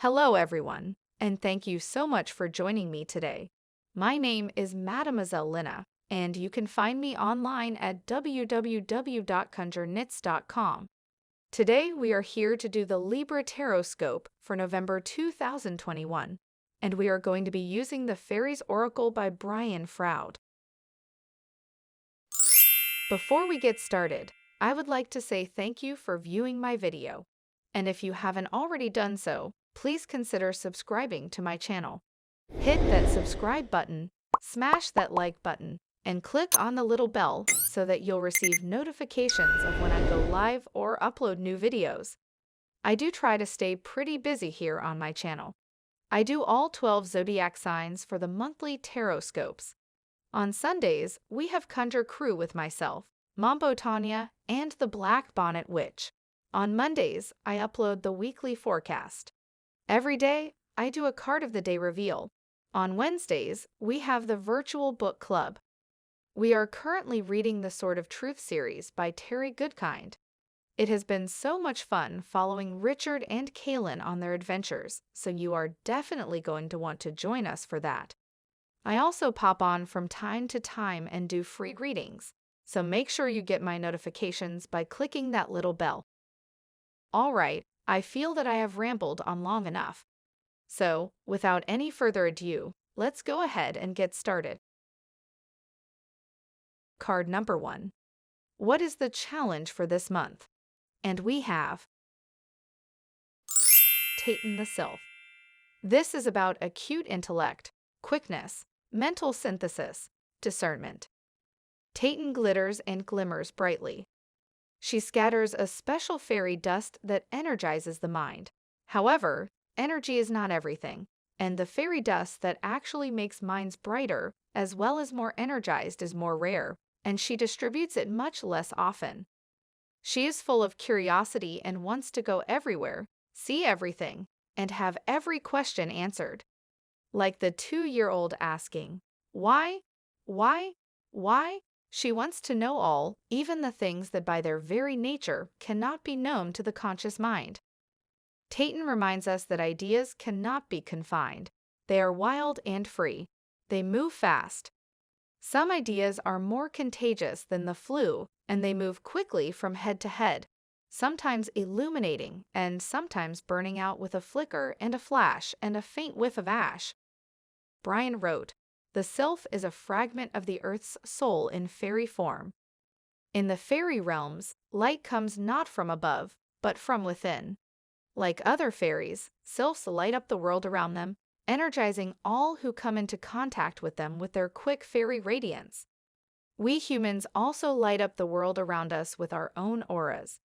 Hello, everyone, and thank you so much for joining me today. My name is Mademoiselle Lina, and you can find me online at www.conjureknits.com. Today, we are here to do the Libra TarotScope for November 2021, and we are going to be using the Fairies Oracle by Brian Froud. Before we get started, I would like to say thank you for viewing my video, and if you haven't already done so, please consider subscribing to my channel. Hit that subscribe button, smash that like button, and click on the little bell so that you'll receive notifications of when I go live or upload new videos. I do try to stay pretty busy here on my channel. I do all 12 zodiac signs for the monthly tarot scopes. On Sundays, we have Conjure Crew with myself, Mambo Tanya, and the Black Bonnet Witch. On Mondays, I upload the weekly forecast. Every day, I do a card of the day reveal. On Wednesdays, we have the virtual book club. We are currently reading the Sword of Truth series by Terry Goodkind. It has been so much fun following Richard and Kaylin on their adventures, so you are definitely going to want to join us for that. I also pop on from time to time and do free readings, so make sure you get my notifications by clicking that little bell. All right, I feel that I have rambled on long enough. So, without any further ado, let's go ahead and get started. Card number 1. What is the challenge for this month? And we have Tayton the Sylph. This is about acute intellect, quickness, mental synthesis, discernment. Tayton glitters and glimmers brightly. She scatters a special fairy dust that energizes the mind. However, energy is not everything, and the fairy dust that actually makes minds brighter as well as more energized is more rare, and she distributes it much less often. She is full of curiosity and wants to go everywhere, see everything, and have every question answered. Like the 2-year-old asking, "Why? Why? Why?" She wants to know all, even the things that by their very nature cannot be known to the conscious mind. Tayton reminds us that ideas cannot be confined. They are wild and free. They move fast. Some ideas are more contagious than the flu, and they move quickly from head to head, sometimes illuminating and sometimes burning out with a flicker and a flash and a faint whiff of ash. Brian wrote, "The sylph is a fragment of the earth's soul in fairy form. In the fairy realms, light comes not from above, but from within. Like other fairies, sylphs light up the world around them, energizing all who come into contact with them with their quick fairy radiance. We humans also light up the world around us with our own auras.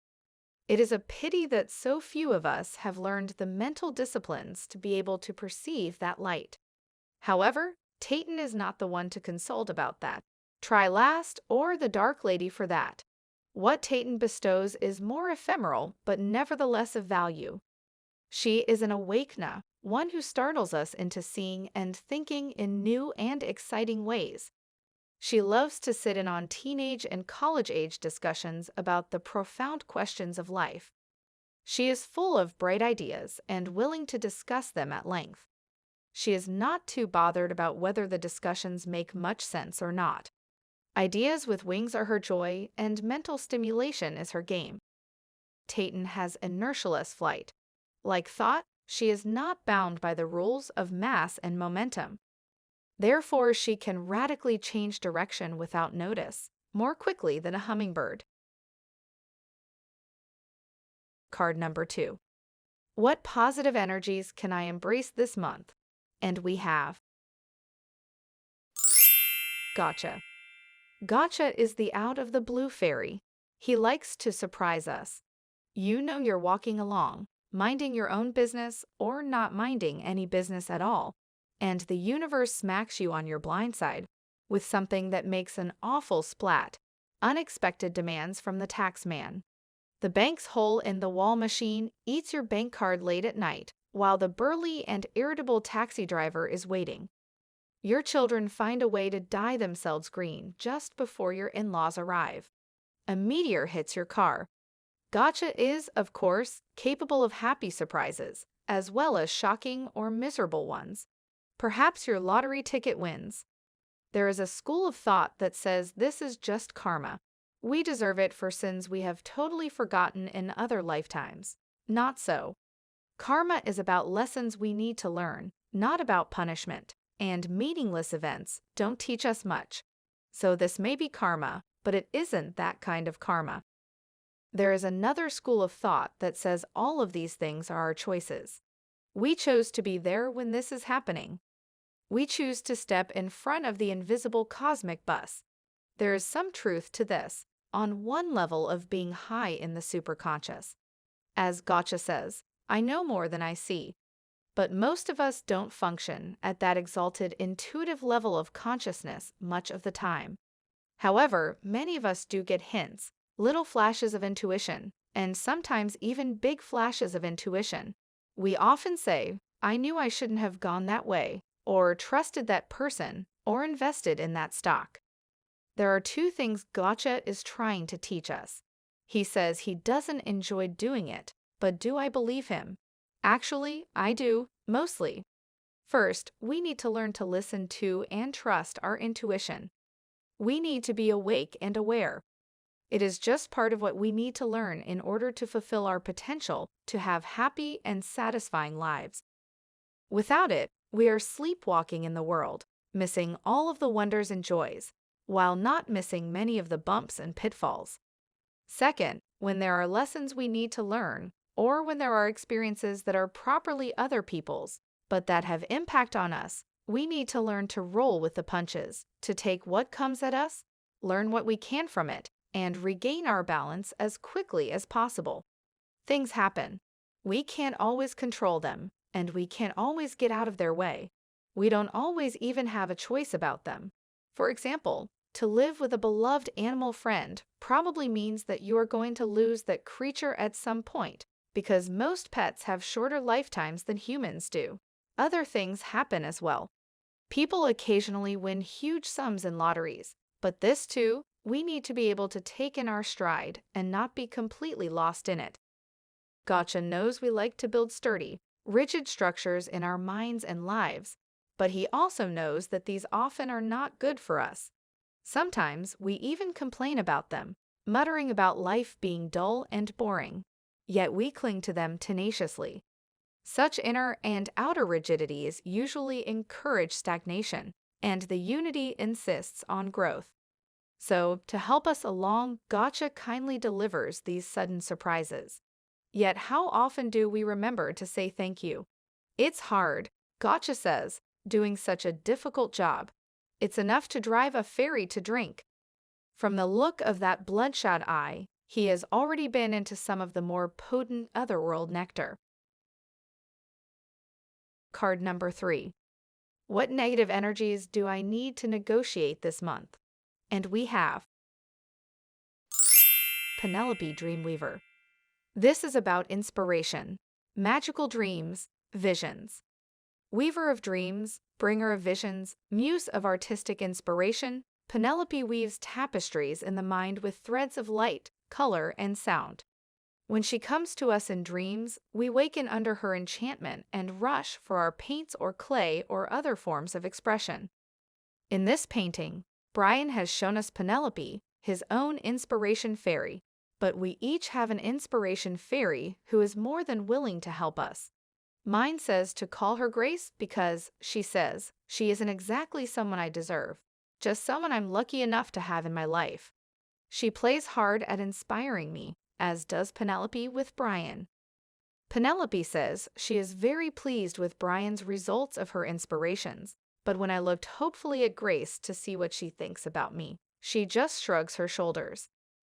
It is a pity that so few of us have learned the mental disciplines to be able to perceive that light. However, Tayton is not the one to consult about that. Try Last or the Dark Lady for that. What Tayton bestows is more ephemeral, but nevertheless of value. She is an awakener, one who startles us into seeing and thinking in new and exciting ways. She loves to sit in on teenage and college-age discussions about the profound questions of life. She is full of bright ideas and willing to discuss them at length. She is not too bothered about whether the discussions make much sense or not. Ideas with wings are her joy, and mental stimulation is her game. Tayton has inertialess flight. Like thought, she is not bound by the rules of mass and momentum. Therefore, she can radically change direction without notice, more quickly than a hummingbird. Card number 2. What positive energies can I embrace this month? And we have Gotcha. Gotcha is the out-of-the-blue fairy. He likes to surprise us. You know you're walking along, minding your own business or not minding any business at all, and the universe smacks you on your blind side with something that makes an awful splat. Unexpected demands from the tax man. The bank's hole-in-the-wall machine eats your bank card late at night, while the burly and irritable taxi driver is waiting. Your children find a way to dye themselves green just before your in-laws arrive. A meteor hits your car. Gotcha is, of course, capable of happy surprises, as well as shocking or miserable ones. Perhaps your lottery ticket wins. There is a school of thought that says this is just karma. We deserve it for sins we have totally forgotten in other lifetimes. Not so. Karma is about lessons we need to learn, not about punishment, and meaningless events don't teach us much. So this may be karma, but it isn't that kind of karma. There is another school of thought that says all of these things are our choices. We chose to be there when this is happening. We choose to step in front of the invisible cosmic bus. There is some truth to this, on one level of being high in the superconscious. As Gotcha says, I know more than I see. But most of us don't function at that exalted intuitive level of consciousness much of the time. However, many of us do get hints, little flashes of intuition, and sometimes even big flashes of intuition. We often say, I knew I shouldn't have gone that way, or trusted that person, or invested in that stock. There are two things Gotcha is trying to teach us. He says he doesn't enjoy doing it, but do I believe him? Actually, I do, mostly. First, we need to learn to listen to and trust our intuition. We need to be awake and aware. It is just part of what we need to learn in order to fulfill our potential to have happy and satisfying lives. Without it, we are sleepwalking in the world, missing all of the wonders and joys, while not missing many of the bumps and pitfalls. Second, when there are lessons we need to learn, or when there are experiences that are properly other people's, but that have impact on us, we need to learn to roll with the punches, to take what comes at us, learn what we can from it, and regain our balance as quickly as possible. Things happen. We can't always control them, and we can't always get out of their way. We don't always even have a choice about them. For example, to live with a beloved animal friend probably means that you are going to lose that creature at some point, because most pets have shorter lifetimes than humans do. Other things happen as well. People occasionally win huge sums in lotteries, but this too, we need to be able to take in our stride and not be completely lost in it. Gotcha knows we like to build sturdy, rigid structures in our minds and lives, but he also knows that these often are not good for us. Sometimes we even complain about them, muttering about life being dull and boring, yet we cling to them tenaciously. Such inner and outer rigidities usually encourage stagnation, and the unity insists on growth. So, to help us along, Gotcha kindly delivers these sudden surprises. Yet how often do we remember to say thank you? It's hard, Gotcha says, doing such a difficult job. It's enough to drive a fairy to drink. From the look of that bloodshot eye, he has already been into some of the more potent otherworld nectar. Card number 3. What negative energies do I need to negotiate this month? And we have Penelope Dreamweaver. This is about inspiration, magical dreams, visions. Weaver of dreams, bringer of visions, muse of artistic inspiration, Penelope weaves tapestries in the mind with threads of light, color, and sound. When she comes to us in dreams, we waken under her enchantment and rush for our paints or clay or other forms of expression. In this painting, Brian has shown us Penelope, his own inspiration fairy, but we each have an inspiration fairy who is more than willing to help us. Mine says to call her Grace because, she says, she isn't exactly someone I deserve, just someone I'm lucky enough to have in my life. She plays hard at inspiring me, as does Penelope with Brian. Penelope says she is very pleased with Brian's results of her inspirations, but when I looked hopefully at Grace to see what she thinks about me, she just shrugs her shoulders.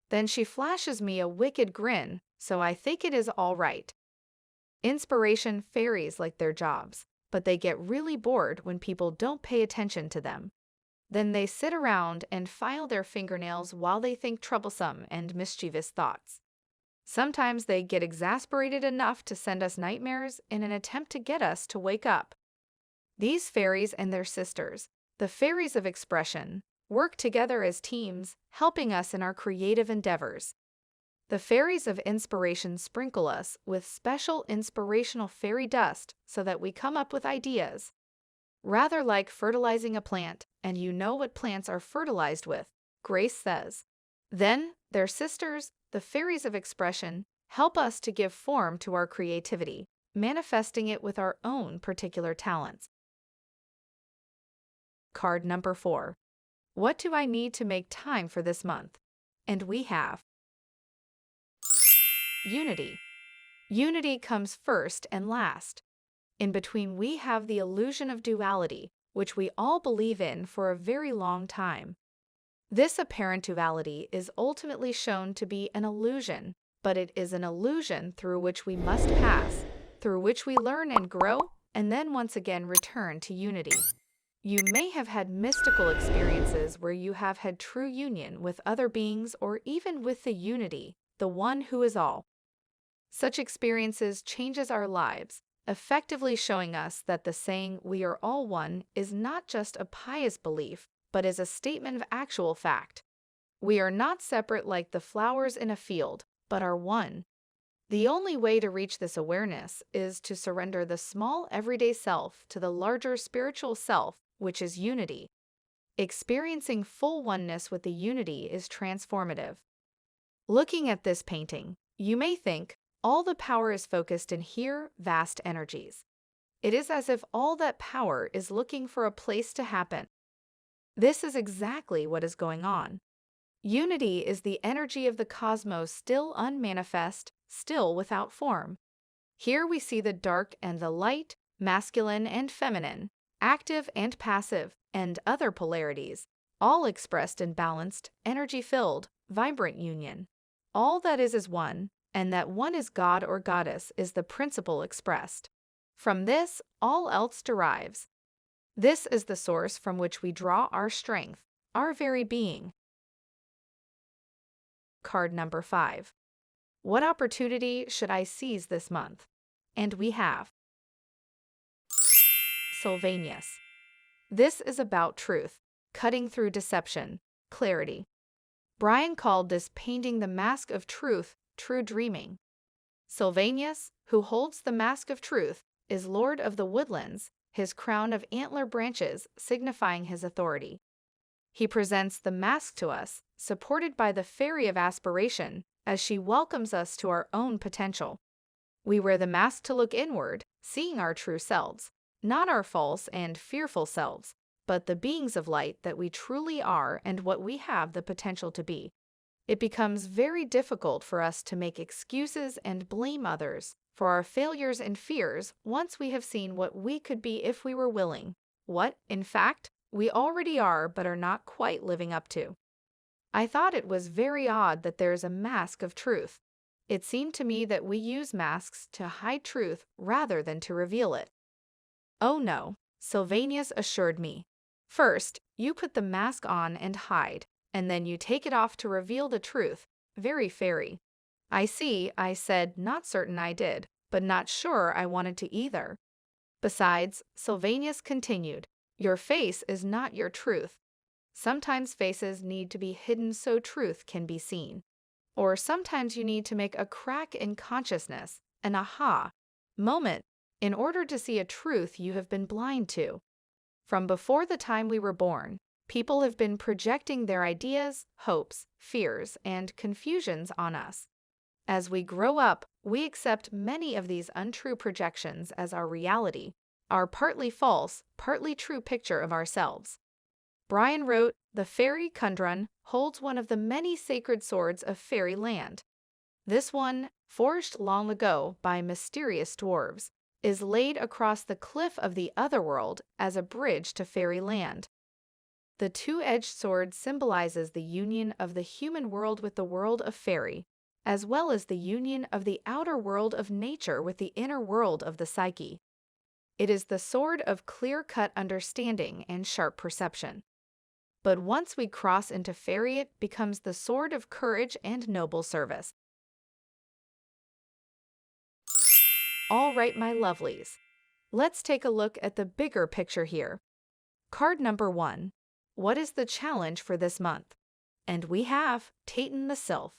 Then she flashes me a wicked grin, so I think it is all right. Inspiration fairies like their jobs, but they get really bored when people don't pay attention to them. Then they sit around and file their fingernails while they think troublesome and mischievous thoughts. Sometimes they get exasperated enough to send us nightmares in an attempt to get us to wake up. These fairies and their sisters, the fairies of expression, work together as teams, helping us in our creative endeavors. The fairies of inspiration sprinkle us with special inspirational fairy dust so that we come up with ideas. Rather like fertilizing a plant, and you know what plants are fertilized with, Grace says. Then, their sisters, the fairies of expression, help us to give form to our creativity, manifesting it with our own particular talents. Card number 4. What do I need to make time for this month? And we have unity. Unity comes first and last. In between, we have the illusion of duality, which we all believe in for a very long time. This apparent duality is ultimately shown to be an illusion, but it is an illusion through which we must pass, through which we learn and grow, and then once again return to unity. You may have had mystical experiences where you have had true union with other beings or even with the unity, the one who is all. Such experiences changes our lives, effectively showing us that the saying "we are all one" is not just a pious belief, but is a statement of actual fact. We are not separate like the flowers in a field, but are one. The only way to reach this awareness is to surrender the small everyday self to the larger spiritual self, which is unity. Experiencing full oneness with the unity is transformative. Looking at this painting, you may think, all the power is focused in here, vast energies. It is as if all that power is looking for a place to happen. This is exactly what is going on. Unity is the energy of the cosmos still unmanifest, still without form. Here we see the dark and the light, masculine and feminine, active and passive, and other polarities, all expressed in balanced, energy-filled, vibrant union. All that is one, and that one is God or goddess is the principle expressed. From this, all else derives. This is the source from which we draw our strength, our very being. Card number 5. What opportunity should I seize this month? And we have Sylvanus. This is about truth, cutting through deception, clarity. Brian called this painting the mask of truth, true dreaming. Sylvanus, who holds the mask of truth, is lord of the woodlands, his crown of antler branches signifying his authority. He presents the mask to us, supported by the fairy of aspiration, as she welcomes us to our own potential. We wear the mask to look inward, seeing our true selves, not our false and fearful selves, but the beings of light that we truly are and what we have the potential to be. It becomes very difficult for us to make excuses and blame others for our failures and fears once we have seen what we could be if we were willing, what, in fact, we already are but are not quite living up to. I thought it was very odd that there is a mask of truth. It seemed to me that we use masks to hide truth rather than to reveal it. Oh no, Sylvanus assured me. First, you put the mask on and hide, and then you take it off to reveal the truth. Very fairy. I see, I said, not certain I did, but not sure I wanted to either. Besides, Sylvanus continued, your face is not your truth. Sometimes faces need to be hidden so truth can be seen. Or sometimes you need to make a crack in consciousness, an aha moment, in order to see a truth you have been blind to. From before the time we were born, people have been projecting their ideas, hopes, fears, and confusions on us. As we grow up, we accept many of these untrue projections as our reality, our partly false, partly true picture of ourselves. Brian wrote, the fairy Conjure-Knits holds one of the many sacred swords of fairy land. This one, forged long ago by mysterious dwarves, is laid across the cliff of the otherworld as a bridge to fairy land. The two-edged sword symbolizes the union of the human world with the world of fairy, as well as the union of the outer world of nature with the inner world of the psyche. It is the sword of clear-cut understanding and sharp perception. But once we cross into fairy, it becomes the sword of courage and noble service. All right, my lovelies. Let's take a look at the bigger picture here. Card number 1. What is the challenge for this month? And we have Titan the Sylph.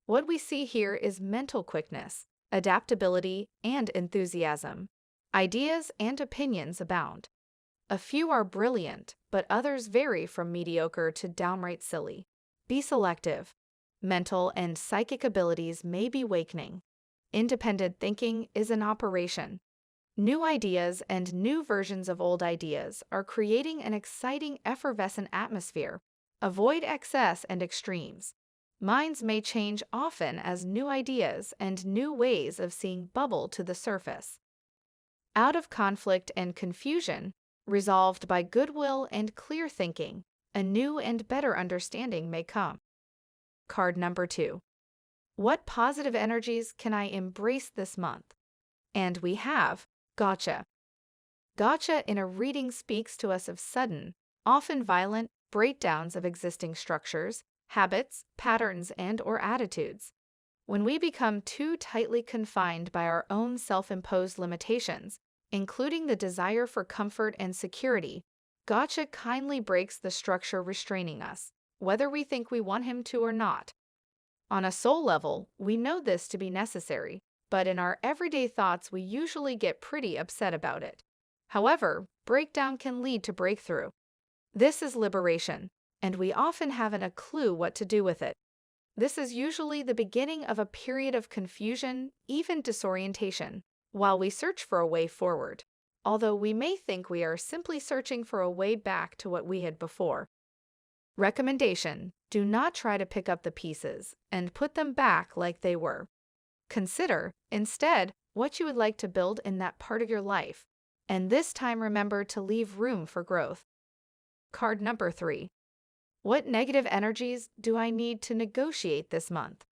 What we see here is mental quickness, adaptability, and enthusiasm. Ideas and opinions abound. A few are brilliant, but others vary from mediocre to downright silly. Be selective. Mental and psychic abilities may be wakening. Independent thinking is in operation. New ideas and new versions of old ideas are creating an exciting, effervescent atmosphere. Avoid excess and extremes. Minds may change often as new ideas and new ways of seeing bubble to the surface. Out of conflict and confusion, resolved by goodwill and clear thinking, a new and better understanding may come. Card number 2. What positive energies can I embrace this month? And we have Gotcha. Gotcha in a reading speaks to us of sudden, often violent, breakdowns of existing structures, habits, patterns, and/or attitudes. When we become too tightly confined by our own self-imposed limitations, including the desire for comfort and security, Gotcha kindly breaks the structure restraining us, whether we think we want him to or not. On a soul level, we know this to be necessary, but in our everyday thoughts we usually get pretty upset about it. However, breakdown can lead to breakthrough. This is liberation, and we often haven't a clue what to do with it. This is usually the beginning of a period of confusion, even disorientation, while we search for a way forward, although we may think we are simply searching for a way back to what we had before. Recommendation: do not try to pick up the pieces and put them back like they were. Consider, instead, what you would like to build in that part of your life, and this time remember to leave room for growth. Card number 3. What negative energies do I need to negotiate this month?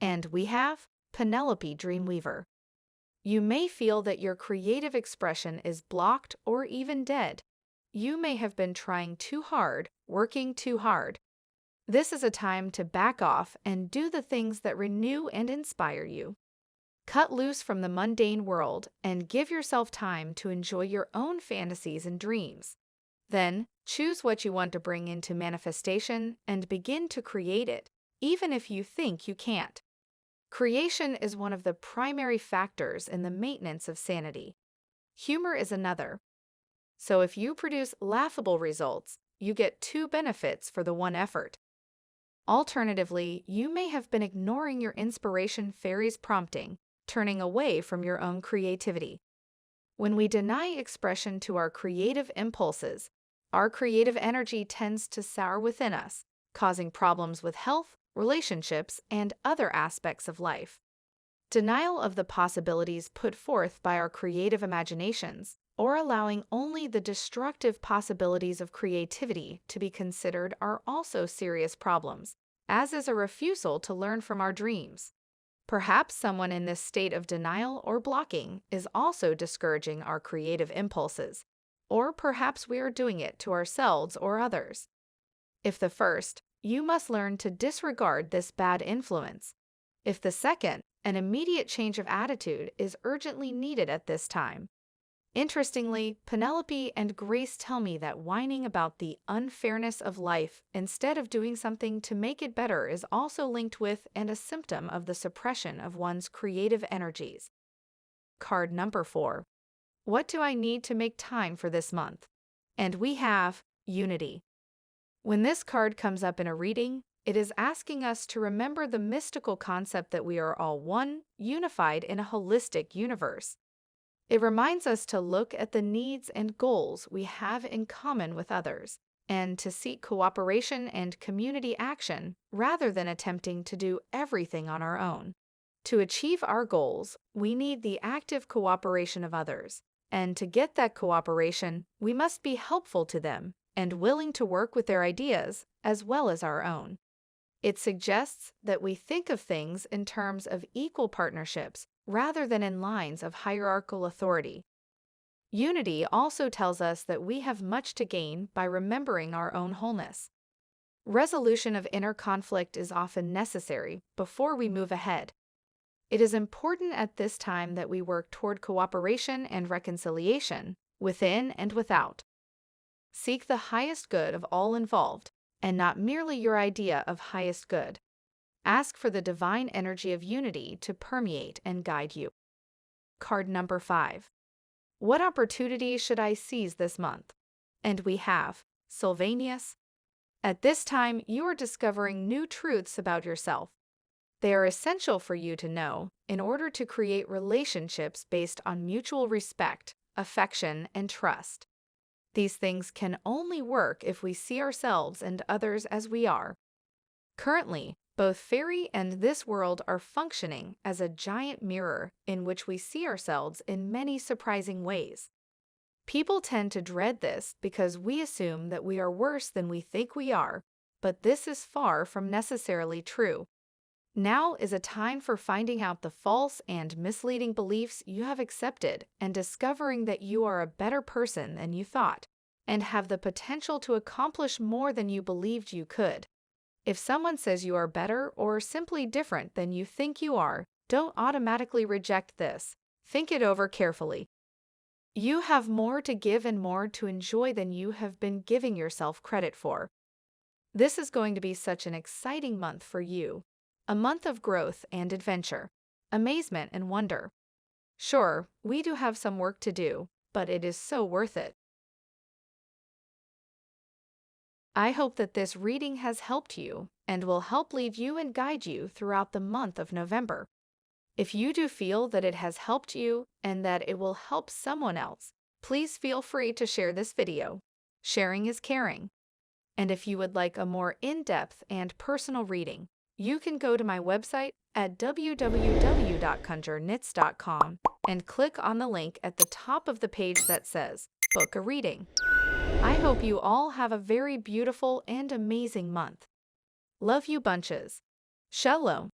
And we have Penelope Dreamweaver. You may feel that your creative expression is blocked or even dead. You may have been trying too hard, working too hard. This is a time to back off and do the things that renew and inspire you. Cut loose from the mundane world and give yourself time to enjoy your own fantasies and dreams. Then, choose what you want to bring into manifestation and begin to create it, even if you think you can't. Creation is one of the primary factors in the maintenance of sanity. Humor is another. So if you produce laughable results, you get 2 benefits for the 1 effort. Alternatively, you may have been ignoring your inspiration fairy's prompting, turning away from your own creativity. When we deny expression to our creative impulses, our creative energy tends to sour within us, causing problems with health, relationships, and other aspects of life. Denial of the possibilities put forth by our creative imaginations, or allowing only the destructive possibilities of creativity to be considered, are also serious problems, as is a refusal to learn from our dreams. Perhaps someone in this state of denial or blocking is also discouraging our creative impulses, or perhaps we are doing it to ourselves or others. If the first, you must learn to disregard this bad influence. If the second, an immediate change of attitude is urgently needed at this time. Interestingly, Penelope and Grace tell me that whining about the unfairness of life instead of doing something to make it better is also linked with and a symptom of the suppression of one's creative energies. Card number 4. What do I need to make time for this month? And we have Unity. When this card comes up in a reading, it is asking us to remember the mystical concept that we are all one, unified in a holistic universe. It reminds us to look at the needs and goals we have in common with others, and to seek cooperation and community action rather than attempting to do everything on our own. To achieve our goals, we need the active cooperation of others, and to get that cooperation, we must be helpful to them and willing to work with their ideas as well as our own. It suggests that we think of things in terms of equal partnerships rather than in lines of hierarchical authority. Unity also tells us that we have much to gain by remembering our own wholeness. Resolution of inner conflict is often necessary before we move ahead. It is important at this time that we work toward cooperation and reconciliation, within and without. Seek the highest good of all involved, and not merely your idea of highest good. Ask for the divine energy of unity to permeate and guide you. Card number 5. What opportunities should I seize this month? And we have Sylvanus. At this time, you are discovering new truths about yourself. They are essential for you to know in order to create relationships based on mutual respect, affection, and trust. These things can only work if we see ourselves and others as we are. Currently, both fairy and this world are functioning as a giant mirror in which we see ourselves in many surprising ways. People tend to dread this because we assume that we are worse than we think we are, but this is far from necessarily true. Now is a time for finding out the false and misleading beliefs you have accepted and discovering that you are a better person than you thought, and have the potential to accomplish more than you believed you could. If someone says you are better or simply different than you think you are, don't automatically reject this. Think it over carefully. You have more to give and more to enjoy than you have been giving yourself credit for. This is going to be such an exciting month for you. A month of growth and adventure, amazement and wonder. Sure, we do have some work to do, but it is so worth it. I hope that this reading has helped you and will help lead you and guide you throughout the month of November. If you do feel that it has helped you and that it will help someone else, please feel free to share this video. Sharing is caring. And if you would like a more in-depth and personal reading, you can go to my website at www.conjureknits.com and click on the link at the top of the page that says, Book a Reading. I hope you all have a very beautiful and amazing month. Love you bunches. Shalom.